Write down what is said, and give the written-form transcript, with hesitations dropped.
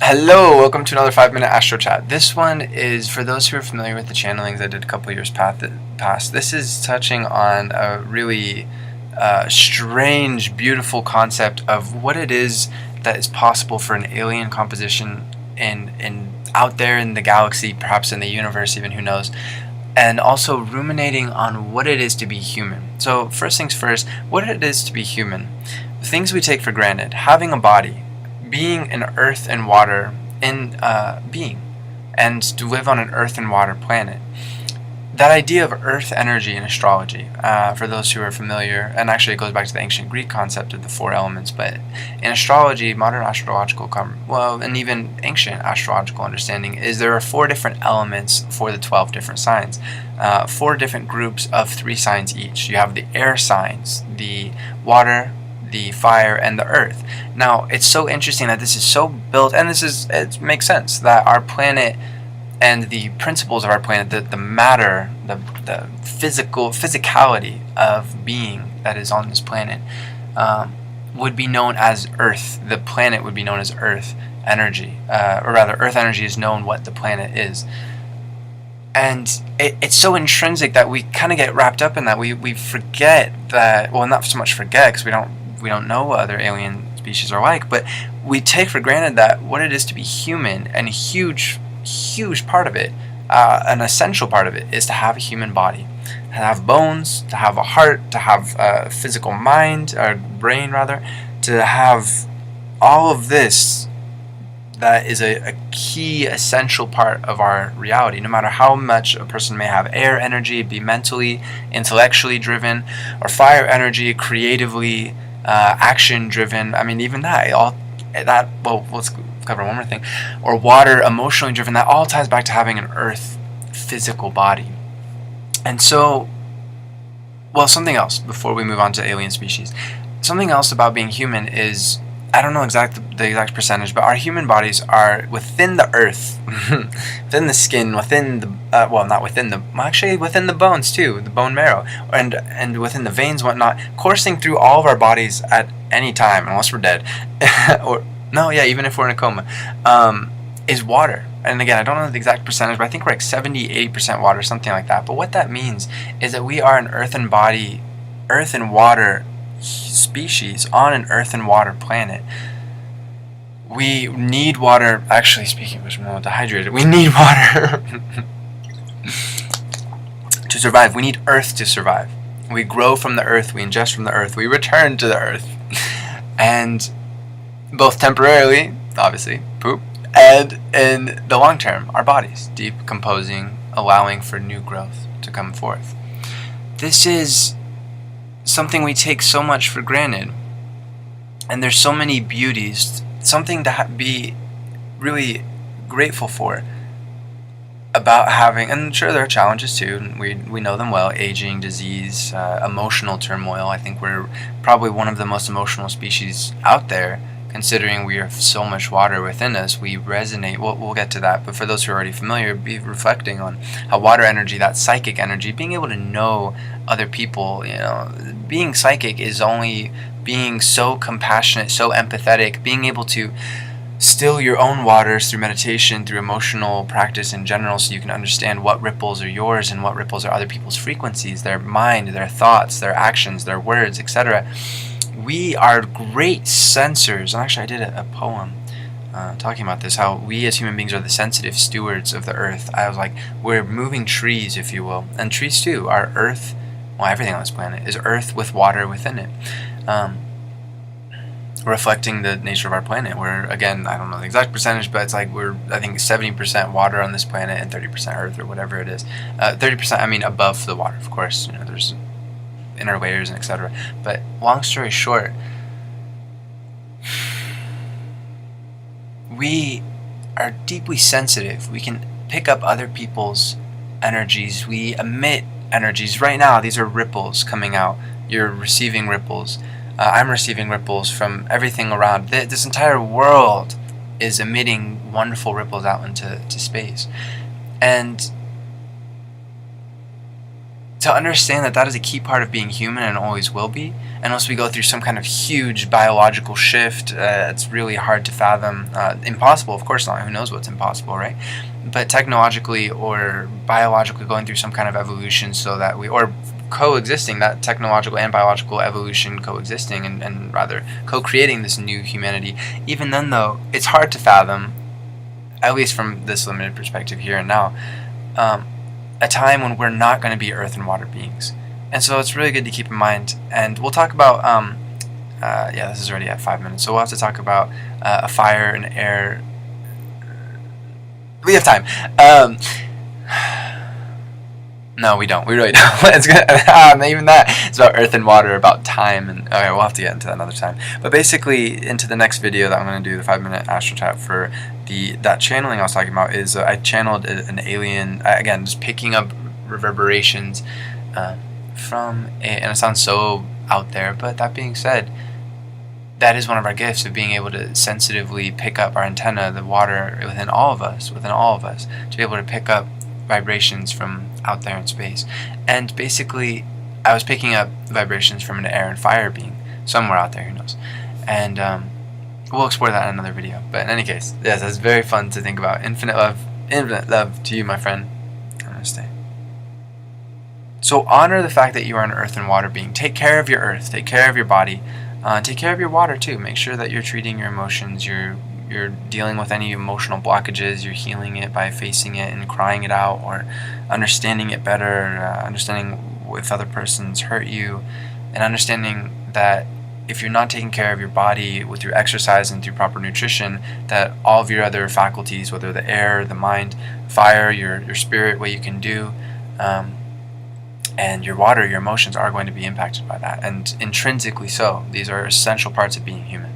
Hello, welcome to another 5-minute AstroChat. This one is for those who are familiar with the channelings I did a couple years past. This is touching on a really strange, beautiful concept of what it is that is possible for an alien composition in out there in the galaxy, perhaps in the universe, even, who knows. And also ruminating on what it is to be human. So first things first, what it is to be human. Things we take for granted: having a body, being an earth and water being, and to live on an earth and water planet. That idea of earth energy in astrology, for those who are familiar, and actually it goes back to the ancient Greek concept of the four elements, but in astrology, modern astrological, and even ancient astrological understanding, is there are 4 different elements for the 12 different signs, 4 different groups of 3 signs each. You have the air signs, the water, the fire, and the earth. Now, it's so interesting that this is so built, and it makes sense that our planet and the principles of our planet, the matter, the physicality of being that is on this planet, would be known as Earth. The planet would be known as Earth energy, or rather, Earth energy is known what the planet is. And it's so intrinsic that we kind of get wrapped up in that. We forget that, well, not so much forget, because we don't know what other alien species are like, but we take for granted that what it is to be human, and a huge part of it, an essential part of it, is to have a human body, to have bones, to have a heart, to have a physical mind, or brain rather, to have all of this. That is a key, essential part of our reality. No matter how much a person may have air energy, be mentally, intellectually driven, or fire energy, creatively, action driven. I mean, even well, let's cover one more thing. Or water, emotionally driven. That all ties back to having an earth physical body. And so, well, something else before we move on to alien species. Something else about being human is, I don't know the exact percentage, but our human bodies are within the earth, within the skin, within the within the bones too, the bone marrow, and within the veins, whatnot, coursing through all of our bodies at any time, unless we're dead, even if we're in a coma, is water. And again, I don't know the exact percentage, but I think we're like 70-80% water, something like that. But what that means is that we are an earth and water species on an earth and water planet. We need water. Actually, speaking of which, I'm dehydrated. We need water to survive. We need earth to survive. We grow from the earth, we ingest from the earth, we return to the earth. And both temporarily, obviously, poop, and in the long term, our bodies decomposing, allowing for new growth to come forth. This is something we take so much for granted, and there's so many beauties, something to be really grateful for about having, and sure, there are challenges too, we know them well: aging, disease, emotional turmoil. I think we're probably one of the most emotional species out there, considering we have so much water within us. We resonate. We'll get to that, but for those who are already familiar, be reflecting on how water energy, that psychic energy, being able to know other people, being psychic is only being so compassionate, so empathetic, being able to still your own waters through meditation, through emotional practice in general, so you can understand what ripples are yours and what ripples are other people's frequencies, their mind, their thoughts, their actions, their words, etc. We are great sensors. And actually, I did a poem talking about this, how we as human beings are the sensitive stewards of the earth. I was like, we're moving trees, if you will. And trees too are earth. Well, everything on this planet is earth with water within it. Reflecting the nature of our planet. We're, again, I don't know the exact percentage, but it's like I think 70% water on this planet and 30% earth, or whatever it is. 30%, I mean, above the water, of course. There's inner layers and etc. But long story short, we are deeply sensitive. We can pick up other people's energies. We emit energies. Right now, these are ripples coming out. You're receiving ripples. I'm receiving ripples from everything around. This entire world is emitting wonderful ripples out into space. And to understand that that is a key part of being human and always will be, unless we go through some kind of huge biological shift. It's really hard to fathom. Impossible, of course not. Who knows what's impossible, right? But technologically or biologically going through some kind of evolution so that we, or coexisting, that technological and biological evolution coexisting and rather co-creating this new humanity. Even then, though, it's hard to fathom, at least from this limited perspective here and now, a time when we're not going to be earth and water beings. And so it's really good to keep in mind. And we'll talk about, yeah, this is already at 5 minutes, so we'll have to talk about a fire and air. We have time. No, we don't. We really don't. It's gonna, even that. It's about earth and water, about time, and okay, we'll have to get into that another time. But basically, into the next video that I'm going to do, the 5-minute AstroChat for that channeling I was talking about, is I channeled an alien, again, just picking up reverberations from and it sounds so out there, but that being said, that is one of our gifts, of being able to sensitively pick up our antenna, the water within all of us, to be able to pick up vibrations from out there in space. And basically, I was picking up vibrations from an air and fire being somewhere out there, who knows. And we'll explore that in another video. But in any case, yes, it's very fun to think about. Infinite love to you, my friend. Namaste. So honor the fact that you are an earth and water being. Take care of your earth, take care of your body, take care of your water too. Make sure that you're treating your emotions, you're dealing with any emotional blockages, you're healing it by facing it and crying it out, or understanding it better, understanding if other persons hurt you, and understanding that if you're not taking care of your body with your exercise and through proper nutrition, that all of your other faculties, whether the air, the mind, fire, your spirit, what you can do, and your water, your emotions, are going to be impacted by that, and intrinsically so. These are essential parts of being human.